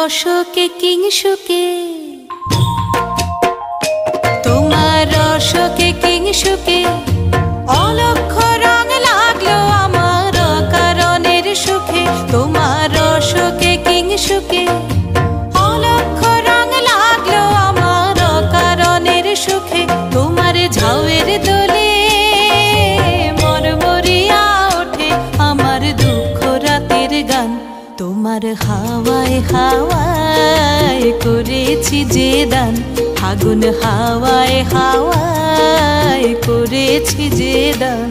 রসকে কিংসুকে, তোমার রসকে কিংসুকে অলক্ষ রং লাগলো আমার কারণের সুখে। তোমার রসকে কিংসুকে অলক্ষ রং লাগলো আমার কারণের সুখে। তোমার ঝাউয়ের দোলে মরমরিয়া ওঠে আমার দুঃখ রাতের গান। তোমার হাওয়ায় হাওয়ায় করেছি যে দান, ফাগুন হাওয়ায় হাওয়ায় করেছি যে দান।